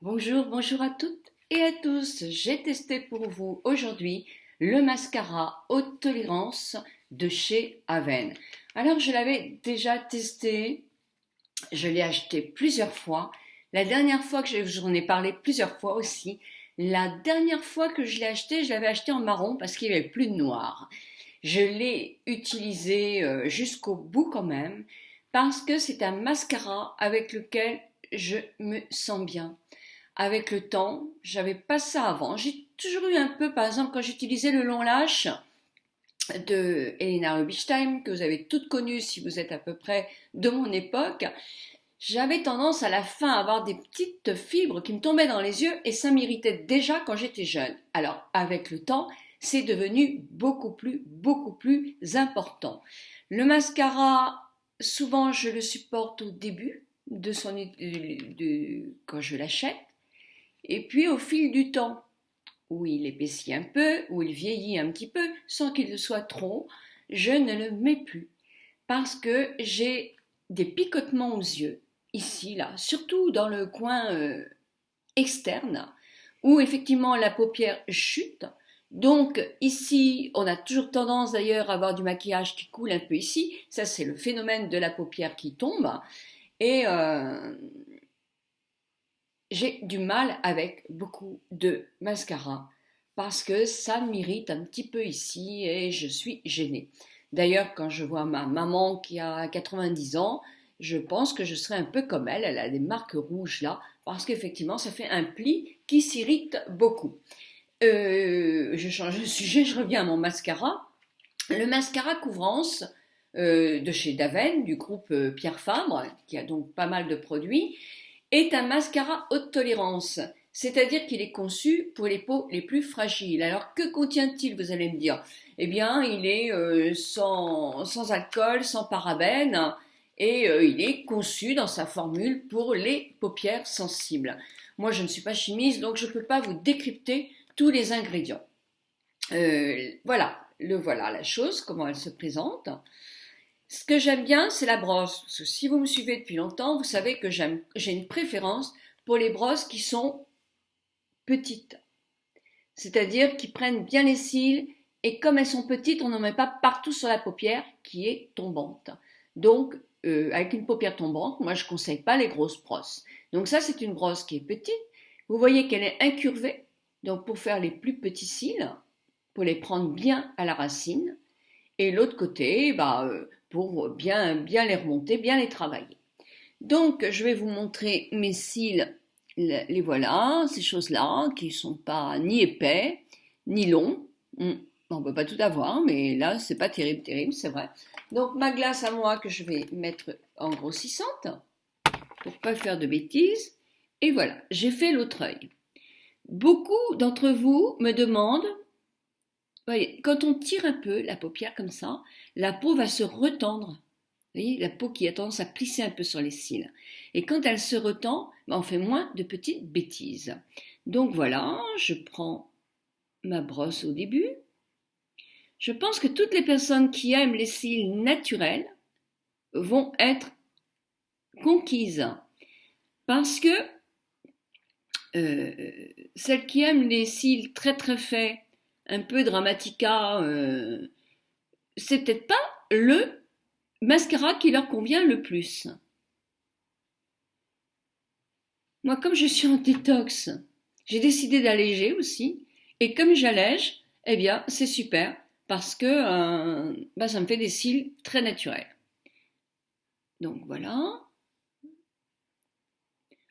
Bonjour, bonjour à toutes et à tous. J'ai testé pour vous aujourd'hui le mascara haute tolérance de chez Aven. Alors je l'avais déjà testé, je l'ai acheté plusieurs fois. La dernière fois que j'en ai parlé plusieurs fois aussi. La dernière fois que je l'ai acheté, je l'avais acheté en marron parce qu'il n'y avait plus de noir. Je l'ai utilisé jusqu'au bout quand même parce que c'est un mascara avec lequel je me sens bien avec le temps. J'avais pas ça avant. J'ai toujours eu un peu, par exemple, quand j'utilisais le long lash de Helena Rubinstein, que vous avez toutes connu si vous êtes à peu près de mon époque, j'avais tendance à la fin à avoir des petites fibres qui me tombaient dans les yeux et ça m'irritait déjà quand j'étais jeune. Alors, avec le temps, c'est devenu beaucoup plus important. Le mascara, souvent je le supporte au début quand je l'achète. Et puis au fil du temps, où il épaissit un peu, où il vieillit un petit peu, sans qu'il le soit trop, je ne le mets plus. Parce que j'ai des picotements aux yeux, ici, là, surtout dans le coin externe, où effectivement la paupière chute. Donc ici, on a toujours tendance d'ailleurs à avoir du maquillage qui coule un peu ici. Ça, c'est le phénomène de la paupière qui tombe. Et j'ai du mal avec beaucoup de mascara parce que ça m'irrite un petit peu ici et je suis gênée. D'ailleurs, quand je vois ma maman qui a 90 ans, je pense que je serais un peu comme elle. Elle a des marques rouges là parce qu'effectivement, ça fait un pli qui s'irrite beaucoup. Je change de sujet, je reviens à mon mascara. Le mascara couvrance de chez Daven, du groupe Pierre Fabre, qui a donc pas mal de produits, est un mascara haute tolérance, c'est-à-dire qu'il est conçu pour les peaux les plus fragiles. Alors que contient-il, vous allez me dire? Eh bien, il est sans alcool, sans parabènes, et il est conçu dans sa formule pour les paupières sensibles. Moi, je ne suis pas chimiste, donc je ne peux pas vous décrypter tous les ingrédients. Voilà la chose, comment elle se présente. Ce que j'aime bien, c'est la brosse. Parce que si vous me suivez depuis longtemps, vous savez que j'ai une préférence pour les brosses qui sont petites. C'est-à-dire qui prennent bien les cils et comme elles sont petites, on n'en met pas partout sur la paupière qui est tombante. Donc, avec une paupière tombante, moi je ne conseille pas les grosses brosses. Donc ça, c'est une brosse qui est petite. Vous voyez qu'elle est incurvée. Donc pour faire les plus petits cils, pour les prendre bien à la racine. Et l'autre côté, pour bien les remonter, bien les travailler. Donc, je vais vous montrer mes cils, les voilà, ces choses-là, qui ne sont pas ni épais, ni longs. On ne peut pas tout avoir, mais là, c'est pas terrible, c'est vrai. Donc, ma glace à moi que je vais mettre en grossissante, pour ne pas faire de bêtises. Et voilà, j'ai fait l'autre œil. Beaucoup d'entre vous me demandent, voyez, quand on tire un peu la paupière comme ça, la peau va se retendre. Vous voyez, la peau qui a tendance à plisser un peu sur les cils. Et quand elle se retend, on fait moins de petites bêtises. Donc voilà, je prends ma brosse au début. Je pense que toutes les personnes qui aiment les cils naturels vont être conquises. Parce que celles qui aiment les cils très faits, un peu dramatica, c'est peut-être pas le mascara qui leur convient le plus. Moi, comme je suis en détox, j'ai décidé d'alléger aussi. Et comme j'allège, eh bien, c'est super parce que ça me fait des cils très naturels. Donc voilà.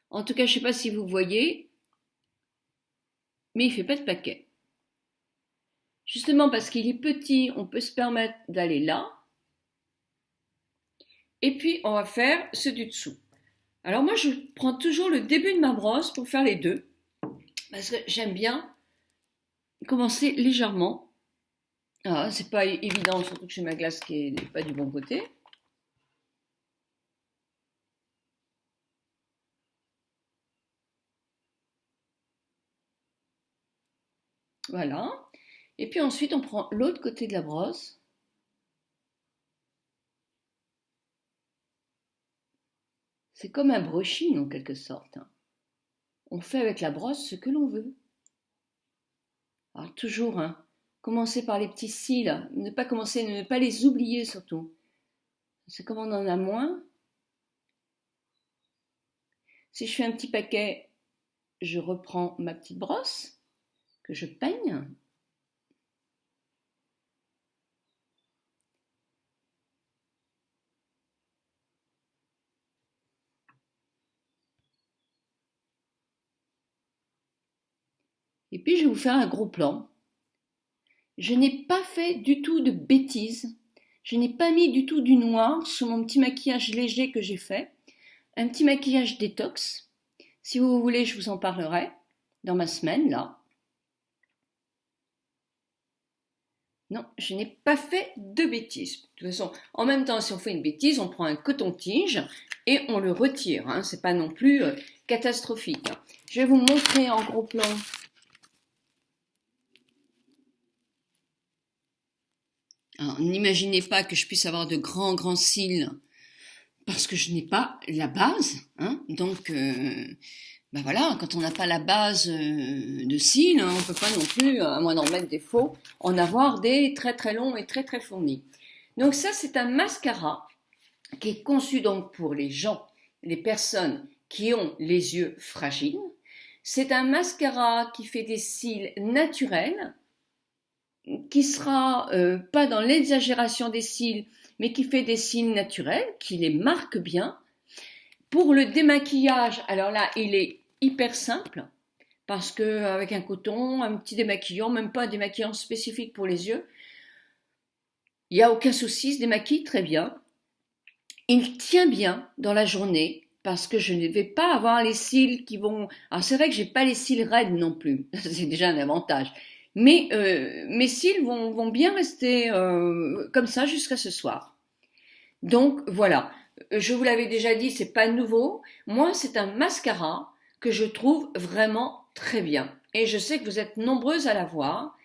En tout cas, je ne sais pas si vous voyez, mais il ne fait pas de paquet. Justement parce qu'il est petit, on peut se permettre d'aller là. Et puis, on va faire ceux du dessous. Alors moi, je prends toujours le début de ma brosse pour faire les deux. Parce que j'aime bien commencer légèrement. Ah, c'est pas évident, surtout que j'ai ma glace qui n'est pas du bon côté. Voilà. Et puis ensuite, on prend l'autre côté de la brosse. C'est comme un brushing en quelque sorte. on fait avec la brosse ce que l'on veut. Alors toujours, hein, commencer par les petits cils, ne pas les oublier surtout. C'est comme on en a moins. Si je fais un petit paquet, je reprends ma petite brosse que je peigne. Et puis je vais vous faire un gros plan. Je n'ai pas fait du tout de bêtises. Je n'ai pas mis du tout du noir sur mon petit maquillage léger que j'ai fait. Un petit maquillage détox. Si vous voulez, je vous en parlerai dans ma semaine, là. Non, je n'ai pas fait de bêtises. De toute façon, en même temps, si on fait une bêtise, on prend un coton-tige et on le retire. Hein. C'est pas non plus catastrophique. Je vais vous montrer en gros plan. Alors, n'imaginez pas que je puisse avoir de grands cils parce que je n'ai pas la base. Hein. Donc, ben voilà, quand on n'a pas la base de cils, hein, on ne peut pas non plus, à moins d'en mettre des faux, en avoir des très longs et très fournis. Donc ça, c'est un mascara qui est conçu donc pour les gens, les personnes qui ont les yeux fragiles. C'est un mascara qui fait des cils naturels, qui sera pas dans l'exagération des cils, mais qui fait des cils naturels, qui les marque bien. Pour le démaquillage, alors là, il est hyper simple, parce qu'avec un coton, un petit démaquillant, même pas un démaquillant spécifique pour les yeux, il n'y a aucun souci, il se démaquille très bien. Il tient bien dans la journée, parce que je ne vais pas avoir les cils qui vont... Alors c'est vrai que j'ai pas les cils raides non plus, c'est déjà un avantage. Mais mes cils vont bien rester comme ça jusqu'à ce soir. Donc voilà, je vous l'avais déjà dit, c'est pas nouveau. Moi, c'est un mascara que je trouve vraiment très bien. Et je sais que vous êtes nombreuses à l'avoir.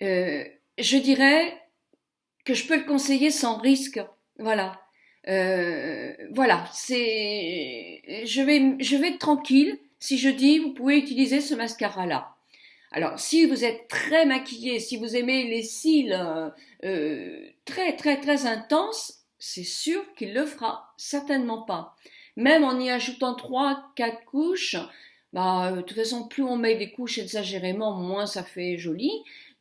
Je dirais que je peux le conseiller sans risque. Voilà. Voilà, je vais être tranquille si je dis vous pouvez utiliser ce mascara-là. Alors, si vous êtes très maquillé, si vous aimez les cils très intenses, c'est sûr qu'il le fera certainement pas. Même en y ajoutant 3, 4 couches, bah, de toute façon, plus on met des couches exagérément, moins ça fait joli.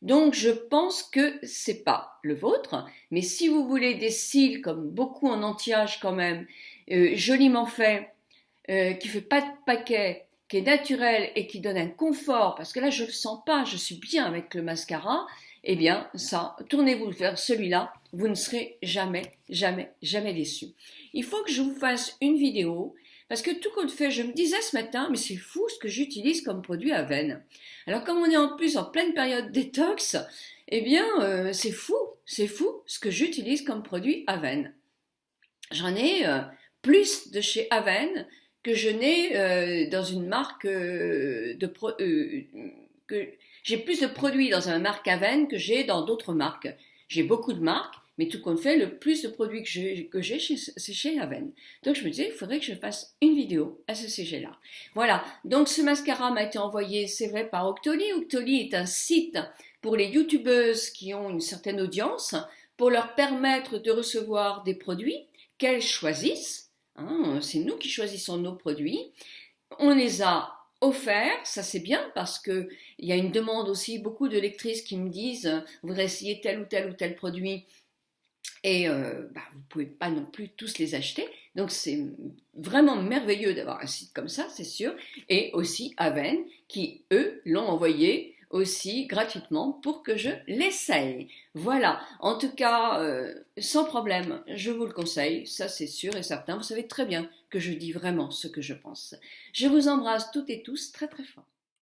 Donc, je pense que c'est pas le vôtre. Mais si vous voulez des cils comme beaucoup en anti-âge quand même, joliment fait, qui fait pas de paquet, qui est naturel et qui donne un confort, parce que là je le sens pas, je suis bien avec le mascara, eh bien ça, tournez-vous vers celui-là, vous ne serez jamais déçu. Il faut que je vous fasse une vidéo, parce que tout compte fait, je me disais ce matin, mais c'est fou ce que j'utilise comme produit Aven. Alors comme on est en plus en pleine période détox, eh bien c'est fou ce que j'utilise comme produit Aven. J'en ai plus de chez Aven que je n'ai dans une marque que j'ai plus de produits dans une marque Aven que j'ai dans d'autres marques. J'ai beaucoup de marques, mais tout compte fait, le plus de produits que j'ai c'est chez Aven. Donc je me disais, il faudrait que je fasse une vidéo à ce sujet-là. Voilà, donc ce mascara m'a été envoyé, c'est vrai, par Octoly. Octoly est un site pour les youtubeuses qui ont une certaine audience, pour leur permettre de recevoir des produits qu'elles choisissent. Hein, c'est nous qui choisissons nos produits. On les a offerts, ça c'est bien parce que il y a une demande aussi, beaucoup de lectrices qui me disent vous voudrez essayer tel ou tel produit et vous ne pouvez pas non plus tous les acheter. Donc c'est vraiment merveilleux d'avoir un site comme ça, c'est sûr. Et aussi Aven qui, eux, l'ont envoyé aussi gratuitement pour que je l'essaye. Voilà, en tout cas, sans problème, je vous le conseille, ça c'est sûr et certain. Vous savez très bien que je dis vraiment ce que je pense. Je vous embrasse toutes et tous très fort.